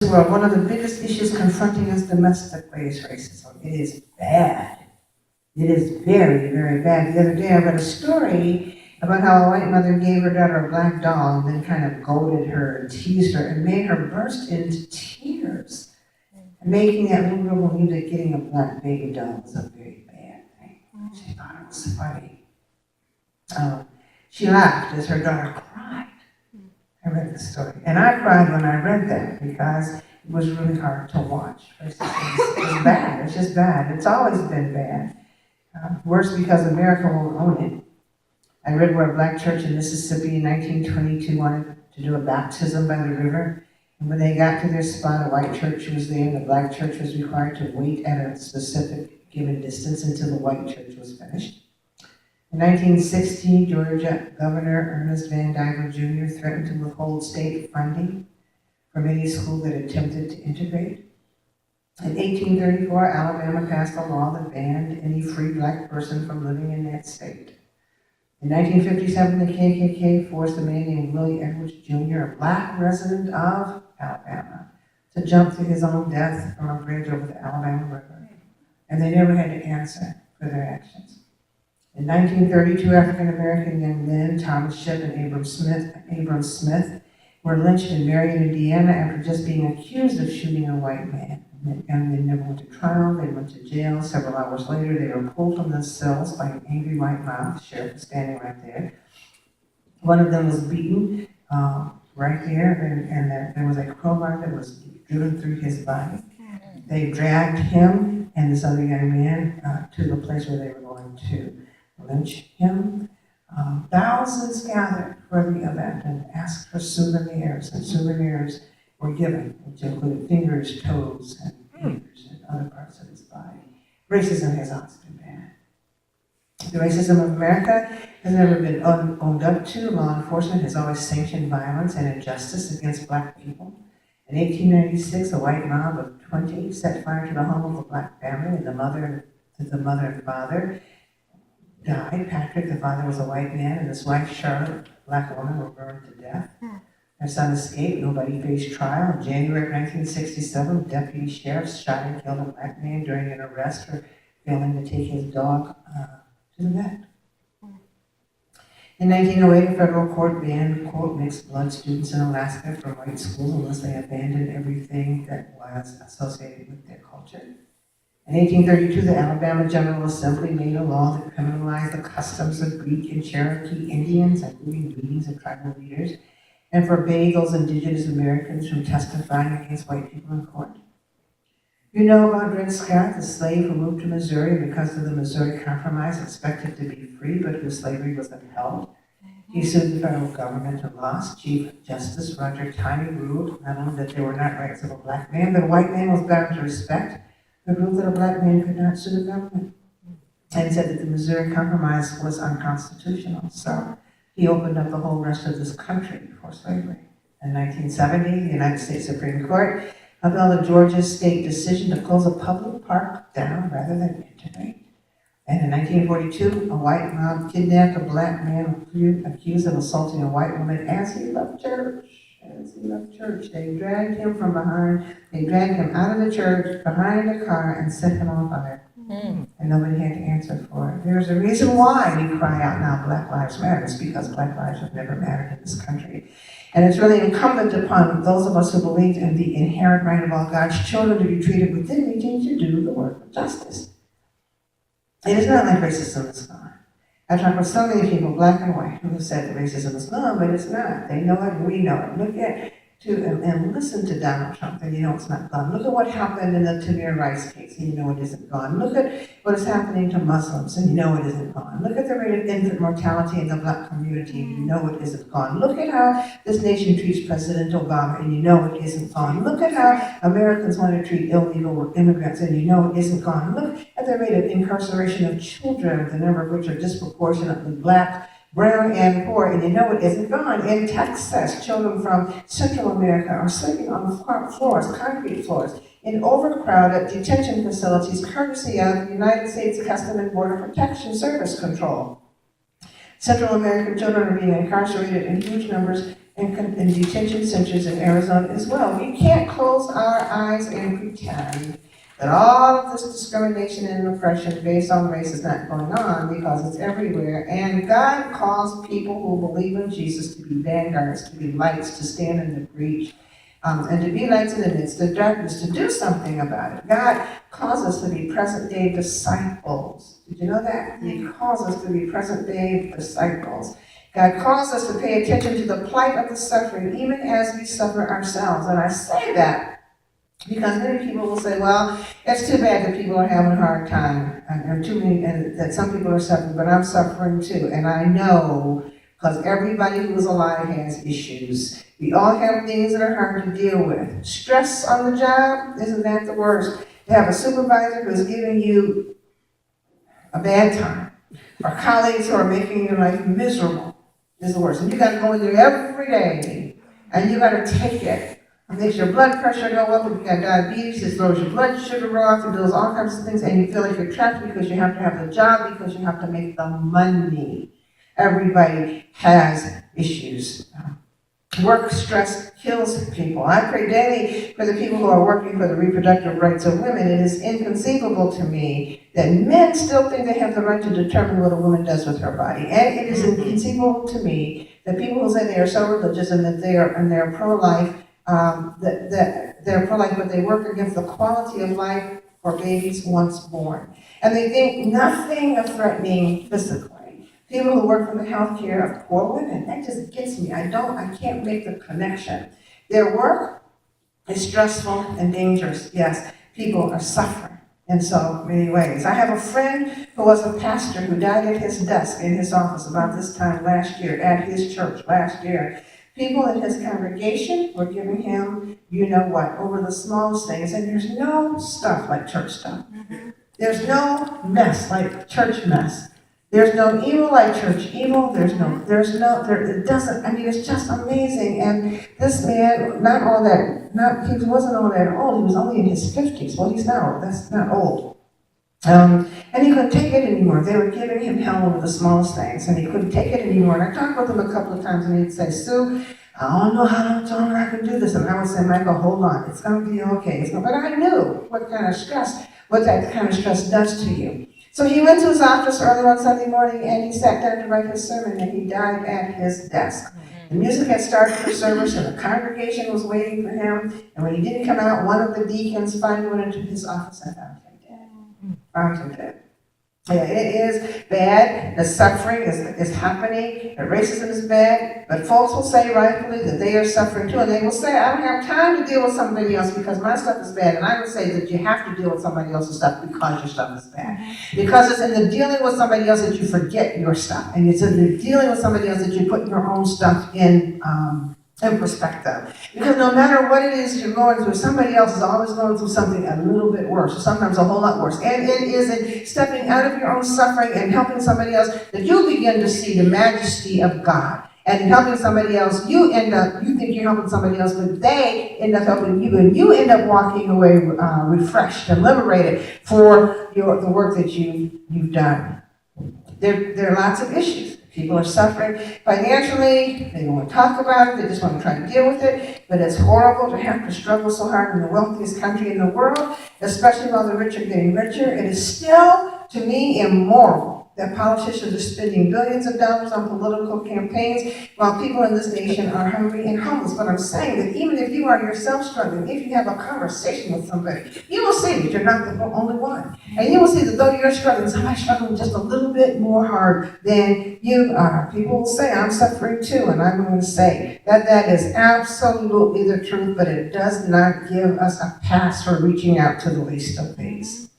Well, one of the biggest issues confronting us domestically is racism. It is bad. It is very, very bad. The other day I read a story about how a white mother gave her daughter a black doll and then kind of goaded her and teased her and made her burst into tears. And making that little girl believe that getting a black baby doll was a very bad thing. She thought it was funny. She laughed as her daughter cried. I read the story. And I cried when I read that because it was really hard to watch. It's bad. It's just bad. It's always been bad. Worse because America won't own it. I read where a black church in Mississippi in 1922 wanted to do a baptism by the river. And when they got to their spot, a white church was there, and the black church was required to wait at a specific given distance until the white church was finished. In 1960, Georgia Governor Ernest Van Diver Jr. threatened to withhold state funding from any school that attempted to integrate. In 1834, Alabama passed a law that banned any free black person from living in that state. In 1957, the KKK forced a man named Willie Edwards Jr., a black resident of Alabama, to jump to his own death from a bridge over the Alabama River. And they never had to answer for their actions. In 1932, African-American young men, Thomas Shipp and Abram Smith, were lynched in Marion, Indiana after just being accused of shooting a white man. And they never went to trial, they went to jail. Several hours later, they were pulled from their cells by an angry white mob. The sheriff was standing right there. One of them was beaten right there, and there was a crowbar that was driven through his body. They dragged him and this other young man to the place where they were going to lynch him. Thousands gathered for the event and asked for souvenirs, and souvenirs were given, which included fingers, toes, and ears, and other parts of his body. Racism has always been bad. The racism of America has never been owned up to. Law enforcement has always sanctioned violence and injustice against black people. In 1896, a white mob of 20 set fire to the home of a black family, and the mother and father died. Patrick, the father, was a white man, and his wife, Charlotte, a black woman, were burned to death. Their son escaped. Nobody faced trial. In January of 1967, deputy sheriffs shot and killed a black man during an arrest for failing to take his dog to the vet. In 1908, a federal court banned, quote, mixed blood students in Alaska from white schools unless they abandoned everything that was associated with their culture. In 1832, the Alabama General Assembly made a law that criminalized the customs of Greek and Cherokee Indians, including beatings of tribal leaders, and forbade those indigenous Americans from testifying against white people in court. You know about Dred Scott, the slave who moved to Missouri because of the Missouri Compromise, expected to be free, but whose slavery was upheld. He sued the federal government and lost. Chief Justice Roger Taney ruled not only that there were not rights of a black man, but a white man was bound to respect, but ruled that a black man could not sue the government, and said that the Missouri Compromise was unconstitutional. So he opened up the whole rest of this country for slavery. In 1970, the United States Supreme Court upheld a Georgia state decision to close a public park down rather than integrate. And in 1942, a white mob kidnapped a black man accused of assaulting a white woman as he left church. They dragged him from behind, they dragged him out of the church, behind a car, and set him on fire. And nobody had to answer for it. There's a reason why we cry out now, Black Lives Matter. It's because Black lives have never mattered in this country. And it's really incumbent upon those of us who believe in the inherent right of all God's children to be treated with dignity to do the work of justice. It is not like racism is gone. I've talked with so many people, black and white, who have said that racism is gone, but it's not. They know it, and we know it. Look at and listen to Donald Trump, and you know it's not gone. Look at what happened in the Tamir Rice case, and you know it isn't gone. Look at what is happening to Muslims, and you know it isn't gone. Look at the rate of infant mortality in the black community, and you know it isn't gone. Look at how this nation treats President Obama, and you know it isn't gone. Look at how Americans want to treat illegal immigrants, and you know it isn't gone. Look at the rate of incarceration of children, the number of which are disproportionately black, brown, and poor, and you know it isn't gone. In Texas, children from Central America are sleeping on floors, concrete floors, in overcrowded detention facilities, courtesy of the United States Customs and Border Protection Service control. Central American children are being incarcerated in huge numbers in detention centers in Arizona as well. We can't close our eyes and pretend that all of this discrimination and oppression based on race is not going on, because it's everywhere. And God calls people who believe in Jesus to be vanguards, to be lights, to stand in the breach, and to be lights in the midst of darkness, to do something about it. God calls us to be present-day disciples. Did you know that? He calls us to be present-day disciples. God calls us to pay attention to the plight of the suffering, even as we suffer ourselves. And I say that because many people will say, well, it's too bad that people are having a hard time, and that some people are suffering, but I'm suffering too. And I know, because everybody who is alive has issues. We all have things that are hard to deal with. Stress on the job, isn't that the worst? To have a supervisor who's giving you a bad time, or colleagues who are making your life miserable is the worst. And you got to go in there every day, and you got to take it. It makes your blood pressure go up. If you got diabetes, it throws your blood sugar off, it does all kinds of things, and you feel like you're trapped because you have to have the job, because you have to make the money. Everybody has issues. Work stress kills people. I pray daily for the people who are working for the reproductive rights of women. It is inconceivable to me that men still think they have the right to determine what a woman does with her body. And it is inconceivable to me that people who say they are so religious and that they're pro-life, that they're pro-life, but they work against the quality of life for babies once born. And they think nothing of threatening physically. People who work for the healthcare of poor women, that just gets me. I can't make the connection. Their work is stressful and dangerous. Yes, people are suffering in so many ways. I have a friend who was a pastor who died at his desk in his office about this time last year, at his church last year. People in his congregation were giving him, you know what, over the smallest things, and there's no stuff like church stuff. There's no mess like church mess. There's no evil like church evil. It doesn't, I mean, it's just amazing. And this man, he wasn't all that old. He was only in his 50s. Well, he's not old. That's not old. And he couldn't take it anymore. They were giving him hell over the smallest things, and he couldn't take it anymore. And I talked with him a couple of times, and he'd say, Sue, I don't know how long I can do this. And I would say, Michael, hold on. It's going to be okay. But I knew what that kind of stress does to you. So he went to his office early one Sunday morning, and he sat down to write his sermon, and he died at his desk. The music had started for service, and the congregation was waiting for him. And when he didn't come out, one of the deacons finally went into his office and found him dead. Yeah, it is bad. The suffering is happening. The racism is bad. But folks will say rightfully that they are suffering too. And they will say, I don't have time to deal with somebody else because my stuff is bad. And I would say that you have to deal with somebody else's stuff because your stuff is bad. Because it's in the dealing with somebody else that you forget your stuff. And it's in the dealing with somebody else that you put your own stuff in perspective. Because no matter what it is you're going through, somebody else is always going through something a little bit worse, or sometimes a whole lot worse. And it is in stepping out of your own suffering and helping somebody else that you begin to see the majesty of God. And in helping somebody else, you think you're helping somebody else, but they end up helping you, and you end up walking away refreshed and liberated for the work that you've done. There are lots of issues. People are suffering financially, they don't want to talk about it, they just want to try to deal with it, but it's horrible to have to struggle so hard in the wealthiest country in the world, especially while the rich are getting richer. It is still, to me, immoral that politicians are spending billions of dollars on political campaigns while people in this nation are hungry and homeless. But I'm saying that even if you are yourself struggling, if you have a conversation with somebody, you will see that you're not the only one. And you will see that though you're struggling, somebody's struggling just a little bit more hard than you are. People will say, I'm suffering too, and I'm going to say that is absolutely the truth, but it does not give us a pass for reaching out to the least of these.